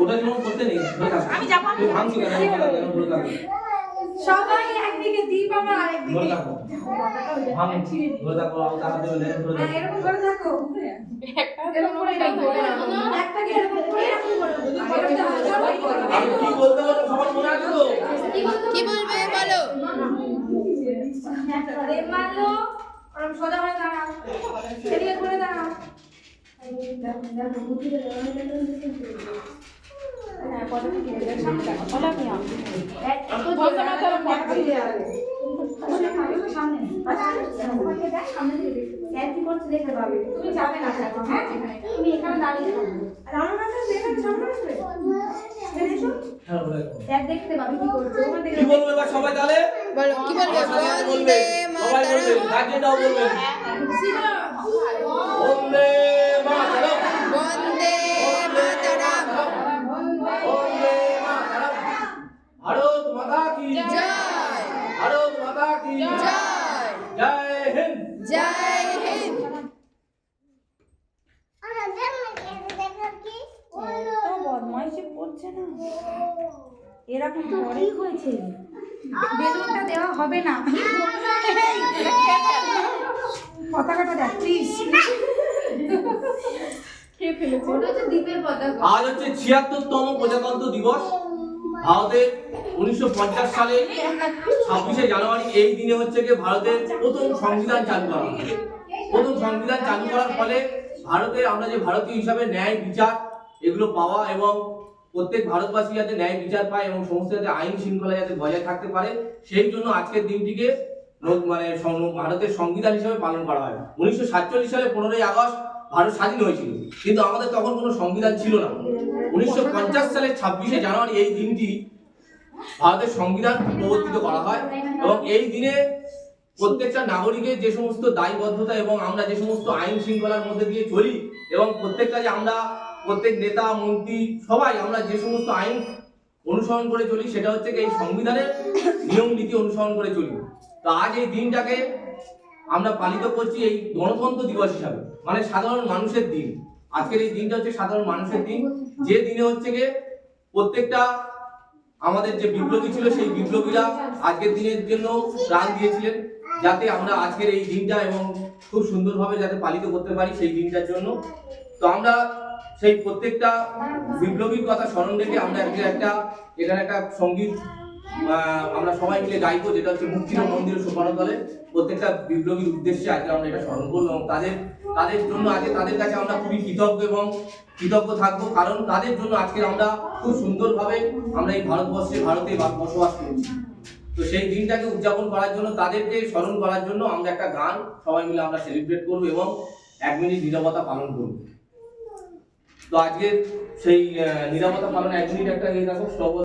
ওটা যেমন করতে নেই আমি যাবো তুই ভাঙছি কেন ধরে থাকো সবাই একদিকে দীপ আমরা আরেকদিকে ধরে থাকো ভাঙ ধরে থাকো আর তারা দেবে লেন ধরে থাকো এরকম করে থাকো এরকম করে রাখো একটাকে এরকম করে আমি কি বলতে বলতে সবার মনে আছে তো কি বলবে বলো? রেপ মারলো ওরকম সোজা হয়ে দাঁড়াও এদিকে করে দাঁড়াও হ্যাঁ পরে কি বলবে সামনে দেখো বলা কি আমি এত জোরে না তার পড়তে যাবে সামনে তোমাকে দেখ সামনে থেকে দেখতে স্যার কি করছে দেখতে পাবে তুমি যাবে না স্যার হ্যাঁ তুমি এখানে দাঁড়িয়ে থাকো আর আমার কাছে দেখে সামনে আসবে দেখো স্যার দেখতে পাবে কি করছে ওখান থেকে কি বলবে এবার সবাই তাহলে বলো কি বলবে? বলবে বন্দে সবাই বলবে মাতরম, গার্জেনরাও বলবে বন্দে মাতরম বন্দে মাতরম, বন্দে মাতরম ভারত মাতা কি জয় ভারত মাতা কি জয় জয় হিন্দ জয় হিন্দ। বদমাইশি করছে না এরকম করেই হয়েছে বেলুনটা দেওয়া হবে না পতাকাটা দেখ প্লিজ খেয়ে ফেলেছে ওটা হচ্ছে দ্বীপের পতাকা আজ হচ্ছে ৭৬তম প্রজাতন্ত্র দিবস ভারতের 1950 সালে 26শে জানুয়ারি এই দিনে হচ্ছে কি ভারতের প্রথম সংবিধান চালু করা হয়। প্রথম সংবিধান চালু করার ফলে ভারতের আমরা যে ভারতীয় হিসাবে ন্যায় বিচার এগুলো পাওয়া এবং প্রত্যেক ভারতবাসী যাতে ন্যায় বিচার পায় এবং সমস্ত যাতে আইন শৃঙ্খলা যাতে বজায় থাকতে পারে সেই জন্য আজকের দিনটিকে মানে ভারতের সংবিধান হিসেবে পালন করা হয়। 1947 সালে 15ই আগস্ট ভারত স্বাধীন হয়েছিল কিন্তু আমাদের তখন কোনো সংবিধান ছিল না। 1950 সালের 26শে জানুয়ারি এই দিনটি ভারতের সংবিধান প্রবর্তিত করা হয় এবং এই দিনে প্রত্যেকটা নাগরিকের যে সমস্ত দায়বদ্ধতা এবং আমরা যে সমস্ত আইন শৃঙ্খলার মধ্যে দিয়ে চলি এবং প্রত্যেকটা যে আমরা প্রত্যেক নেতা মন্ত্রী সবাই আমরা যে সমস্ত আইন অনুসরণ করে চলি সেটা হচ্ছে এই সংবিধানের নিয়ম নীতি অনুসরণ করে চলি। তো আজ এই দিনটাকে আমরা পালিত করছি এই গণতন্ত্র দিবস হিসাবে মানে সাধারণ মানুষের দিন। আজকের এই দিনটা হচ্ছে সাধারণ মানুষের দিন যে দিনে হচ্ছে গিয়ে প্রত্যেকটা আমাদের যে বিপ্লবী ছিল সেই বিপ্লবীরা আজকের দিনের জন্য প্রাণ দিয়েছিলেন যাতে আমরা আজকের এই দিনটা এবং খুব সুন্দরভাবে যাতে পালিত করতে পারি সেই দিনটার জন্য। তো আমরা সেই প্রত্যেকটা বিপ্লবীর কথা স্মরণ রেখে আমরা এখানে একটা সঙ্গীত আমরা সবাই মিলে গাইবো যেটা হচ্ছে মুক্তির মন্দির সোপানতলে প্রত্যেকটা বিপ্লবীর উদ্দেশ্যে আজকে আমরা এটা স্মরণ করবো এবং তাদের জন্য আজকে তাদের কাছে আমরা খুবই কৃতজ্ঞ থাকবো কারণ তাদের জন্য আজকে আমরা খুব সুন্দরভাবে আমরা এই ভারতে বসবাস করছি। তো সেই দিনটাকে উদযাপন করার জন্য তাদেরকে স্মরণ করার জন্য আমরা একটা গান সবাই মিলে আমরা সেলিব্রেট করবো এবং 1 মিনিট নীরবতা পালন করবো। তো আজকে সেই নীরবতা পালনে 1 মিনিট একটা দেখো